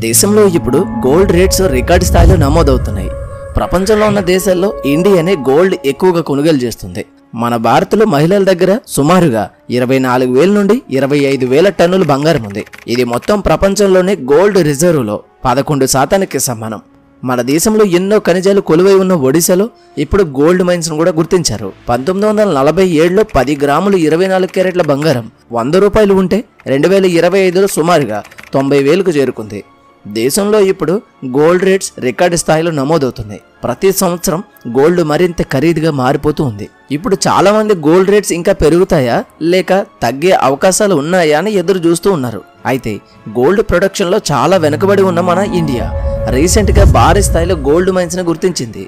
దేశంలో ఇప్పుడు gold rates record స్థాయిలో నమోదవుతున్నాయి. ప్రపంచంలో ఉన్న దేశాల్లో ఇండియానే గోల్డ్ ఎక్కువగా కొనుగోలు చేస్తుంది. మన భారత్లో మహిళల దగ్గర సుమారుగా 24,000 నుండి 25,000 టన్నుల బంగారం ఉంది. ఇది మొత్తం ప్రపంచంలోనే గోల్డ్ రిజర్వ్లో 11% సమానం. మన దేశంలో ఎన్నో ఖనిజాలు కొలువై ఉన్న ఒడిశాలో ఇప్పుడు గోల్డ్ మైన్స్ ను కూడా గుర్తించారు. 1947లో 10 గ్రాములు 24 క్యారెట్ల బంగారం 100 రూపాయలు ఉంటే 2025లో సుమారుగా 90,000కు చేరుకుంది. దేశంలో ఇప్పుడు గోల్డ్ రేట్స్ రికార్డు స్థాయిలో నమోదవుతున్నాయి. ప్రతి సంవత్సరం గోల్డ్ మరింత ఖరీదుగా మారిపోతూ ఉంది. ఇప్పుడు చాలా మంది గోల్డ్ రేట్స్ ఇంకా పెరుగుతాయా లేక తగ్గే అవకాశాలు ఉన్నాయా అని ఎదురు చూస్తూ ఉన్నారు. అయితే గోల్డ్ ప్రొడక్షన్ లో చాలా వెనుకబడి ఉన్న మన ఇండియా రీసెంట్ గా భారీ స్థాయిలో గోల్డ్ మైన్స్ ను గుర్తించింది.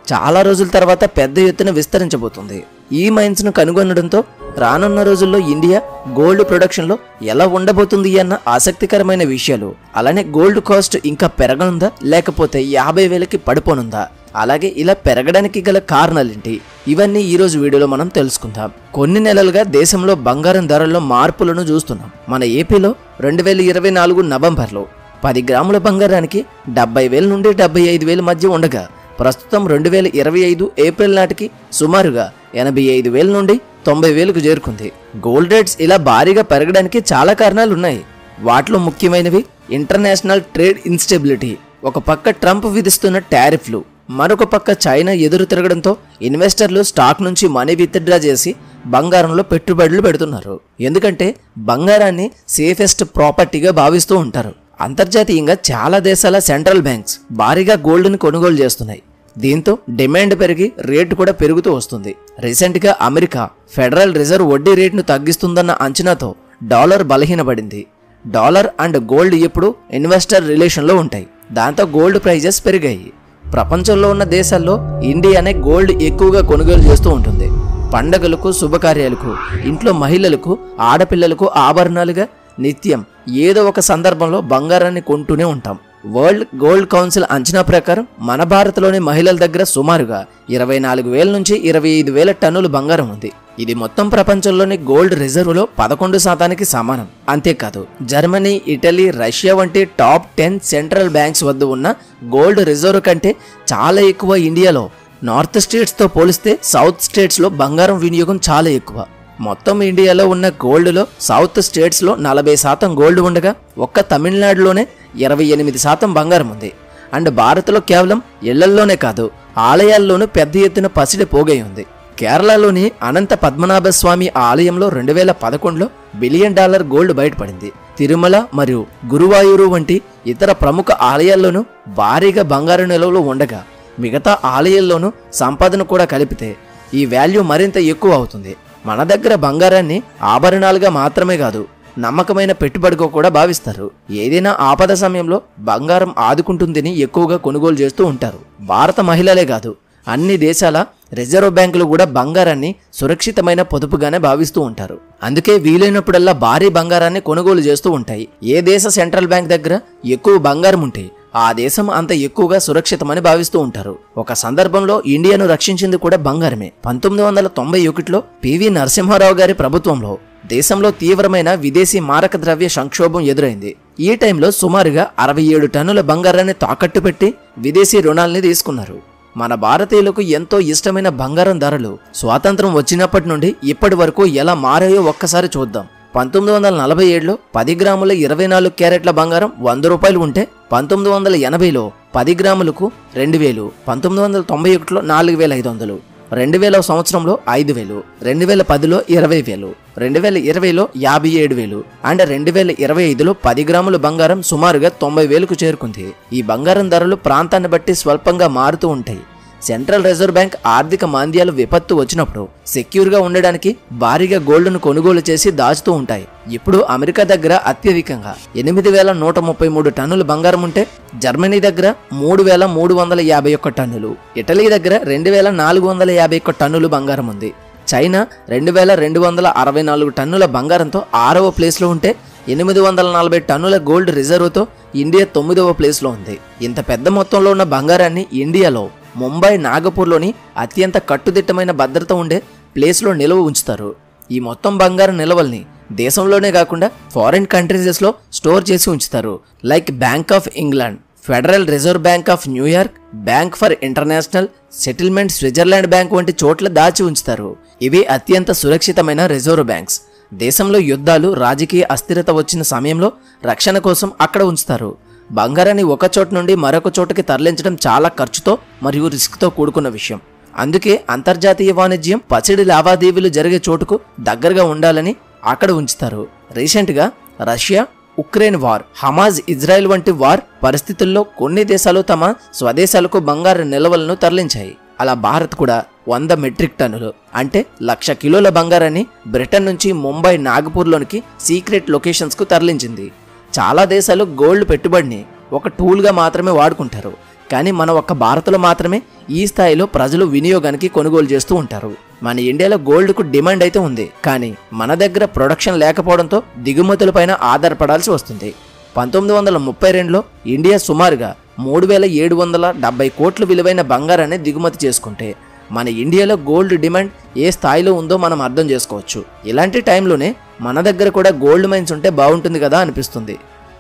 చాలా రోజుల తర్వాత పెద్ద ఎత్తున విస్తరించబోతుంది. ఈ మైన్స్ ను కనుగొనడంతో రానున్న రోజుల్లో ఇండియా గోల్డ్ ప్రొడక్షన్ లో ఎలా ఉండబోతుంది అన్న ఆసక్తికరమైన విషయాలు, అలానే గోల్డ్ కాస్ట్ ఇంకా పెరగనుందా లేకపోతే 50,000కి పడిపోనుందా, అలాగే ఇలా పెరగడానికి గల కారణాలేంటి, ఇవన్నీ ఈ రోజు వీడియోలో మనం తెలుసుకుందాం. కొన్ని నెలలుగా దేశంలో బంగారం ధరల్లో మార్పులను చూస్తున్నాం. మన ఏపీలో 2024 నవంబర్లో 10 గ్రాముల బంగారానికి 70,000 నుండి 75,000 మధ్య ఉండగా ప్రస్తుతం 2025 ఏప్రిల్ నాటికి సుమారుగా 85,000 నుండి 90,000కు చేరుకుంది. గోల్డ్ రేట్స్ ఇలా భారీగా పెరగడానికి చాలా కారణాలు ఉన్నాయి. వాటిలో ముఖ్యమైనవి ఇంటర్నేషనల్ ట్రేడ్ ఇన్స్టెబిలిటీ, ఒక పక్క ట్రంప్ విధిస్తున్న టారిఫ్లు, మరొక పక్క చైనా ఎదురు తిరగడంతో ఇన్వెస్టర్లు స్టాక్ నుంచి మనీ విత్డ్రా చేసి బంగారంలో పెట్టుబడులు పెడుతున్నారు. ఎందుకంటే బంగారాన్ని సేఫెస్ట్ ప్రాపర్టీగా భావిస్తూ ఉంటారు. అంతర్జాతీయంగా చాలా దేశాల సెంట్రల్ బ్యాంక్స్ భారీగా గోల్డ్ని కొనుగోలు చేస్తున్నాయి. దీంతో డిమాండ్ పెరిగి రేటు కూడా పెరుగుతూ వస్తుంది. రీసెంట్గా అమెరికా ఫెడరల్ రిజర్వ్ వడ్డీ రేటును తగ్గిస్తుందన్న అంచనాతో డాలర్ బలహీనపడింది. డాలర్ అండ్ గోల్డ్ ఎప్పుడు ఇన్వెస్టర్ రిలేషన్లో ఉంటాయి. దాంతో గోల్డ్ ప్రైజెస్ పెరిగాయి. ప్రపంచంలో ఉన్న దేశాల్లో ఇండియానే గోల్డ్ ఎక్కువగా కొనుగోలు చేస్తూ ఉంటుంది. పండగలకు, శుభకార్యాలకు, ఇంట్లో మహిళలకు, ఆడపిల్లలకు ఆభరణాలుగా నిత్యం ఏదో ఒక సందర్భంలో బంగారాన్ని కొంటూనే ఉంటాం. వరల్డ్ గోల్డ్ కౌన్సిల్ అంచనా ప్రకారం మన భారత్లోని మహిళల దగ్గర సుమారుగా 24,000 నుంచి 25,000 టన్నుల బంగారం ఉంది. ఇది మొత్తం ప్రపంచంలోని గోల్డ్ రిజర్వ్లో 11% సమానం. అంతేకాదు జర్మనీ, ఇటలీ, రష్యా వంటి టాప్ 10 సెంట్రల్ బ్యాంక్స్ వద్ద ఉన్న గోల్డ్ రిజర్వ్ కంటే చాలా ఎక్కువ ఇండియాలో. నార్త్ స్టేట్స్తో పోలిస్తే సౌత్ స్టేట్స్లో బంగారం వినియోగం చాలా ఎక్కువ. మొత్తం ఇండియాలో ఉన్న గోల్డ్లో సౌత్ స్టేట్స్లో 40% గోల్డ్ ఉండగా ఒక్క తమిళనాడులోనే 28% బంగారం ఉంది. అండ్ భారత్లో కేవలం ఇళ్లల్లోనే కాదు ఆలయాల్లోనూ పెద్ద ఎత్తున పసిడి పోగై ఉంది. కేరళలోని అనంత పద్మనాభ స్వామి ఆలయంలో 2011లో $1 బిలియన్ గోల్డ్ బయటపడింది. తిరుమల మరియు గురువాయూరు వంటి ఇతర ప్రముఖ ఆలయాల్లోనూ భారీగా బంగారు నిల్వలు ఉండగా మిగతా ఆలయాల్లోనూ సంపదను కూడా కలిపితే ఈ వాల్యూ మరింత ఎక్కువ అవుతుంది. మన దగ్గర బంగారాన్ని ఆభరణాలుగా మాత్రమే కాదు నమ్మకమైన పెట్టుబడిగా కూడా భావిస్తారు. ఏదైనా ఆపద సమయంలో బంగారం ఆదుకుంటుందని ఎక్కువగా కొనుగోలు చేస్తూ ఉంటారు. భారత మహిళలే కాదు అన్ని దేశాల రిజర్వ్ బ్యాంకులు కూడా బంగారాన్ని సురక్షితమైన పొదుపుగానే భావిస్తూ ఉంటారు. అందుకే వీలైనప్పుడల్లా భారీ బంగారాన్ని కొనుగోలు చేస్తూ ఉంటాయి. ఏ దేశ సెంట్రల్ బ్యాంక్ దగ్గర ఎక్కువ బంగారం ఉంటే ఆ దేశం అంత ఎక్కువగా సురక్షితమని భావిస్తూ ఉంటారు. ఒక సందర్భంలో ఇండియాను రక్షించింది కూడా బంగారమే. 1991లో పివి నరసింహారావు గారి ప్రభుత్వంలో దేశంలో తీవ్రమైన విదేశీ మారక ద్రవ్య సంక్షోభం ఎదురైంది. ఈ టైంలో సుమారుగా 67 టన్నుల బంగారాన్ని తాకట్టు పెట్టి విదేశీ రుణాల్ని తీసుకున్నారు. మన భారతీయులకు ఎంతో ఇష్టమైన బంగారం ధరలు స్వాతంత్రం వచ్చినప్పటి నుండి ఇప్పటి వరకు ఎలా మారాయో ఒక్కసారి చూద్దాం. 1947లో 10 గ్రాముల 24 క్యారెట్ల బంగారం 100 రూపాయలు ఉంటే 1980లో 10 గ్రాములకు 2,000, 1991లో 4,500, 2000 సంవత్సరంలో 5,000, 2010లో 20,000, 2020లో 57,000 అండ్ 2025లో 10 గ్రాముల బంగారం సుమారుగా 90,000కు చేరుకుంది. ఈ బంగారం ధరలు ప్రాంతాన్ని బట్టి స్వల్పంగా మారుతూ ఉంటాయి. సెంట్రల్ రిజర్వ్ బ్యాంక్ ఆర్థిక మాంద్యాలు విపత్తు వచ్చినప్పుడు సెక్యూర్గా ఉండడానికి భారీగా గోల్డ్ను కొనుగోలు చేసి దాచుతూ ఉంటాయి. ఇప్పుడు అమెరికా దగ్గర అత్యధికంగా 8,133 టన్నుల బంగారం ఉంటే జర్మనీ దగ్గర 3,351 టన్నులు, ఇటలీ దగ్గర 2,451 టన్నులు బంగారం ఉంది. చైనా 2,264 టన్నుల బంగారంతో 6వ ప్లేస్లో ఉంటే 840 టన్నుల గోల్డ్ రిజర్వ్తో ఇండియా 9వ ప్లేస్లో ఉంది. ఇంత పెద్ద మొత్తంలో ఉన్న బంగారాన్ని ఇండియాలో ముంబై, నాగపూర్లోని అత్యంత కట్టుదిట్టమైన భద్రత ఉండే ప్లేస్లో నిల్వ ఉంచుతారు. ఈ మొత్తం బంగారం నిల్వల్ని దేశంలోనే కాకుండా ఫారిన్ కంట్రీస్లో స్టోర్ చేసి ఉంచుతారు. Like bank of England, federal reserve bank of New York, bank for international settlement, Switzerland bank వంటి చోట్ల దాచి ఉంచుతారు. ఇవి అత్యంత సురక్షితమైన రిజర్వ్ బ్యాంక్స్. దేశంలో యుద్ధాలు, రాజకీయ అస్థిరత వచ్చిన సమయంలో రక్షణ కోసం అక్కడ ఉంచుతారు. బంగారాన్ని ఒక చోట నుండి మరొక చోటకి తరలించడం చాలా ఖర్చుతో మరియు రిస్క్తో కూడుకున్న విషయం. అందుకే అంతర్జాతీయ వాణిజ్యం, పసిడి లావాదేవీలు జరిగే చోటుకు దగ్గరగా ఉండాలని అక్కడ ఉంచుతారు. రీసెంట్గా Russia Ukraine war, Hamzah Israel వంటి వార్ పరిస్థితుల్లో కొన్ని దేశాలు తమ స్వదేశాలకు బంగారు నిల్వలను తరలించాయి. అలా భారత్ కూడా 100 మెట్రిక్ టన్నులు అంటే 1,00,000 కిలోల బంగారాన్ని బ్రిటన్ నుంచి ముంబై, నాగపూర్లోనికి సీక్రెట్ లొకేషన్స్కు తరలించింది. చాలా దేశాలు గోల్డ్ పెట్టుబడిని ఒక టూల్గా మాత్రమే వాడుకుంటారు. కానీ మన ఒక్క భారత్లో మాత్రమే ఈ స్థాయిలో ప్రజలు వినియోగానికి కొనుగోలు చేస్తూ ఉంటారు. మన ఇండియాలో గోల్డ్కు డిమాండ్ అయితే ఉంది, కానీ మన దగ్గర ప్రొడక్షన్ లేకపోవడంతో దిగుమతులపైన ఆధారపడాల్సి వస్తుంది. 1932లో ఇండియా సుమారుగా 3,770 కోట్ల విలువైన బంగారాన్ని దిగుమతి చేసుకుంటే మన ఇండియాలో గోల్డ్ డిమాండ్ ఏ స్థాయిలో ఉందో మనం అర్థం చేసుకోవచ్చు. ఇలాంటి టైంలోనే మన దగ్గర కూడా గోల్డ్ మైన్స్ ఉంటే బాగుంటుంది కదా అనిపిస్తుంది.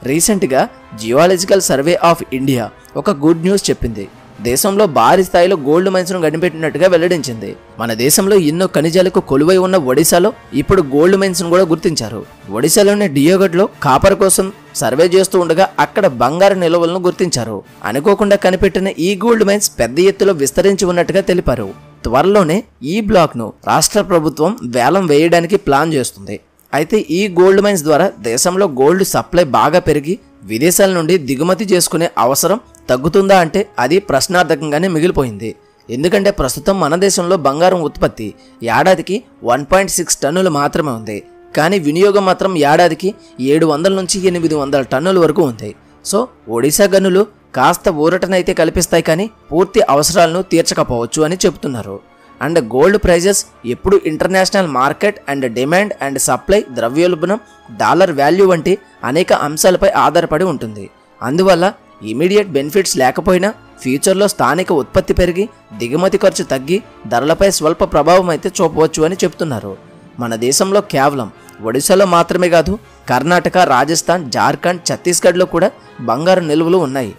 రీసెంట్గా జియాలజికల్ సర్వే ఆఫ్ ఇండియా ఒక గుడ్ న్యూస్ చెప్పింది. దేశంలో భారీ స్థాయిలో గోల్డ్ మైన్స్ను కనిపెట్టినట్టుగా వెల్లడించింది. మన దేశంలో ఎన్నో ఖనిజాలకు కొలువై ఉన్న ఒడిశాలో ఇప్పుడు గోల్డ్ మైన్స్ను కూడా గుర్తించారు. ఒడిశాలోని డియోగఢ్లో కాపర్ కోసం సర్వే చేస్తూ ఉండగా అక్కడ బంగారు నిల్వలను గుర్తించారు. అనుకోకుండా కనిపెట్టిన ఈ గోల్డ్ మైన్స్ పెద్ద ఎత్తులో విస్తరించి ఉన్నట్టుగా తెలిపారు. త్వరలోనే ఈ బ్లాక్ను రాష్ట్ర ప్రభుత్వం వేలం వేయడానికి ప్లాన్ చేస్తుంది. అయితే ఈ గోల్డ్ మైన్స్ ద్వారా దేశంలో గోల్డ్ సప్లై బాగా పెరిగి విదేశాల నుండి దిగుమతి చేసుకునే అవసరం తగ్గుతుందా అంటే అది ప్రశ్నార్థకంగానే మిగిలిపోయింది. ఎందుకంటే ప్రస్తుతం మన దేశంలో బంగారం ఉత్పత్తి ఏడాదికి 1.6 టన్నులు మాత్రమే ఉంది. కానీ వినియోగం మాత్రం ఏడాదికి 700 నుంచి 800 టన్నుల వరకు ఉంది. సో ఒడిశా గనులు కాస్త ఊరటనైతే కల్పిస్తాయి, కానీ పూర్తి అవసరాలను తీర్చకపోవచ్చు అని చెబుతున్నారు. అండ్ గోల్డ్ ప్రైజెస్ ఎప్పుడు international market and demand and supply, ద్రవ్యోల్బణం, డాలర్ వాల్యూ వంటి అనేక అంశాలపై ఆధారపడి ఉంటుంది. అందువల్ల ఇమీడియట్ బెనిఫిట్స్ లేకపోయినా ఫ్యూచర్లో స్థానిక ఉత్పత్తి పెరిగి దిగుమతి ఖర్చు తగ్గి ధరలపై స్వల్ప ప్రభావం అయితే చూపవచ్చు అని చెప్తున్నారు. మన దేశంలో కేవలం ఒడిశాలో మాత్రమే కాదు, కర్ణాటక, రాజస్థాన్, జార్ఖండ్, ఛత్తీస్గఢ్లో కూడా బంగారు నిల్వలు ఉన్నాయి.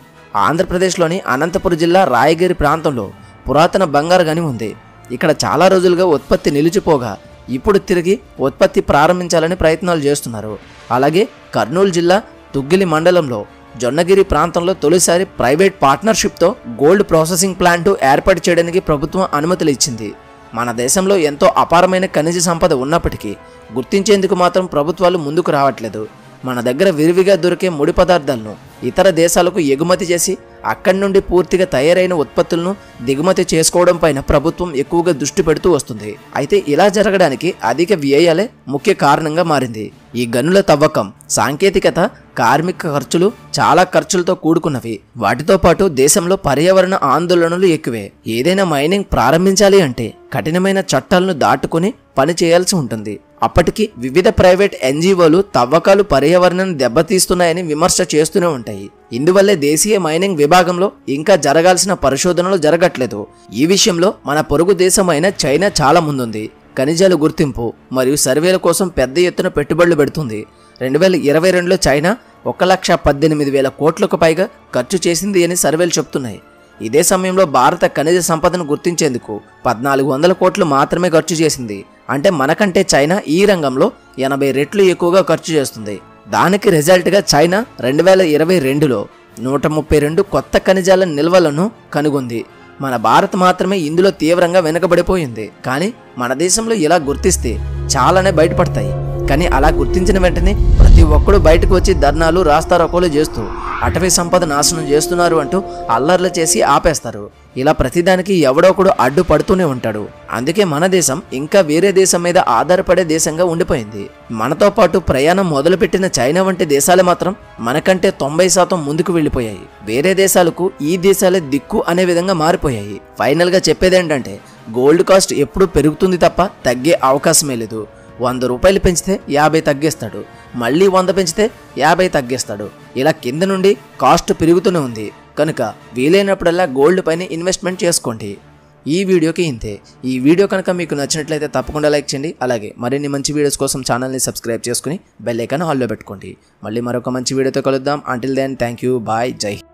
ఆంధ్రప్రదేశ్లోని అనంతపురం జిల్లా రాయగిరి ప్రాంతంలో పురాతన బంగారు గని ఉంది. ఇక్కడ చాలా రోజులుగా ఉత్పత్తి నిలిచిపోగా ఇప్పుడు తిరిగి ఉత్పత్తి ప్రారంభించాలని ప్రయత్నాలు చేస్తున్నారు. అలాగే కర్నూలు జిల్లా తుగ్గిలి మండలంలో జొన్నగిరి ప్రాంతంలో తొలిసారి ప్రైవేట్ పార్ట్నర్షిప్తో గోల్డ్ ప్రాసెసింగ్ ప్లాంట్ ఏర్పాటు చేయడానికి ప్రభుత్వం అనుమతులు ఇచ్చింది. మన దేశంలో ఎంతో అపారమైన ఖనిజ సంపద ఉన్నప్పటికీ గుర్తించేందుకు మాత్రం ప్రభుత్వాలు ముందుకు రావట్లేదు. మన దగ్గర విరివిగా దొరికే ముడి పదార్థాలను ఇతర దేశాలకు ఎగుమతి చేసి అక్కడి నుండి పూర్తిగా తయారైన ఉత్పత్తులను దిగుమతి చేసుకోవడం పైన ప్రభుత్వం ఎక్కువగా దృష్టి పెడుతూ వస్తుంది. అయితే ఇలా జరగడానికి అధిక వ్యయాలే ముఖ్య కారణంగా మారింది. ఈ గనుల తవ్వకం, సాంకేతికత, కార్మిక ఖర్చులు చాలా ఖర్చులతో కూడుకున్నవి. వాటితో పాటు దేశంలో పర్యావరణ ఆందోళనలు ఎక్కువే. ఏదైనా మైనింగ్ ప్రారంభించాలి అంటే కఠినమైన చట్టాలను దాటుకుని పని చేయాల్సి ఉంటుంది. అప్పటికి వివిధ ప్రైవేట్ ఎన్జిఓలు తవ్వకాలు పర్యావరణాన్ని దెబ్బతీస్తున్నాయని విమర్శ చేస్తూనే ఉంటాయి. ఇందువల్లే దేశీయ మైనింగ్ విభాగంలో ఇంకా జరగాల్సిన పరిశోధనలు జరగట్లేదు. ఈ విషయంలో మన పొరుగు దేశమైన చైనా చాలా ముందుంది. ఖనిజాల గుర్తింపు మరియు సర్వేల కోసం పెద్ద ఎత్తున పెట్టుబడులు పెడుతుంది. 2022లో చైనా 1,18,000 కోట్లకు పైగా ఖర్చు చేసింది అని సర్వేలు చెప్తున్నాయి. ఇదే సమయంలో భారత ఖనిజ సంపదను గుర్తించేందుకు 1,400 కోట్లు మాత్రమే ఖర్చు చేసింది. అంటే మనకంటే చైనా ఈ రంగంలో 80 రెట్లు ఎక్కువగా ఖర్చు చేస్తుంది. దానికి రిజల్ట్గా చైనా 2022లో 132 కొత్త ఖనిజాల నిల్వలను కనుగొంది. మన భారత్ మాత్రమే ఇందులో తీవ్రంగా వెనుకబడిపోయింది. కానీ మన దేశంలో ఇలా గుర్తిస్తే చాలానే బయటపడతాయి. కానీ అలా గుర్తించిన వెంటనే ప్రతి ఒక్కడు బయటకు వచ్చి ధర్నాలు, రాస్తారోకోలు చేస్తూ అటవీ సంపద నాశనం చేస్తున్నారు అంటూ అల్లర్లు చేసి ఆపేస్తారు. ఇలా ప్రతిదానికి ఎవడొకడు అడ్డుపడుతూనే ఉంటాడు. అందుకే మన దేశం ఇంకా వేరే దేశం మీద ఆధారపడే దేశంగా ఉండిపోయింది. మనతో పాటు ప్రయాణం మొదలుపెట్టిన చైనా వంటి దేశాలు మాత్రం మనకంటే 90% ముందుకు వెళ్ళిపోయాయి. వేరే దేశాలకు ఈ దేశాలే దిక్కు అనే విధంగా మారిపోయాయి. ఫైనల్గా చెప్పేదేంటంటే గోల్డ్ కాస్ట్ ఎప్పుడూ పెరుగుతుంది తప్ప తగ్గే అవకాశమే లేదు. 100 రూపాయలు పెంచితే 50 తగ్గిస్తాడు, మళ్ళీ 100 పెంచితే 50 తగ్గిస్తాడు. ఇలా కింద నుండి కాస్ట్ పెరుగుతూనే ఉంది. కనుక వీలైనప్పుడల్లా గోల్డ్ పైన ఇన్వెస్ట్మెంట్ చేసుకోండి. ఈ వీడియోకి ఇంతే. ఈ వీడియో కనుక మీకు నచ్చినట్లయితే తప్పకుండా లైక్ చేయండి. అలాగే మరిన్ని మంచి వీడియోస్ కోసం ఛానల్ని సబ్స్క్రైబ్ చేసుకుని బెల్ ఐకాన్ ఆల్లో పెట్టుకోండి. మళ్ళీ మరొక మంచి వీడియోతో కలుద్దాం. Until then thank you, bye, జై హింద్.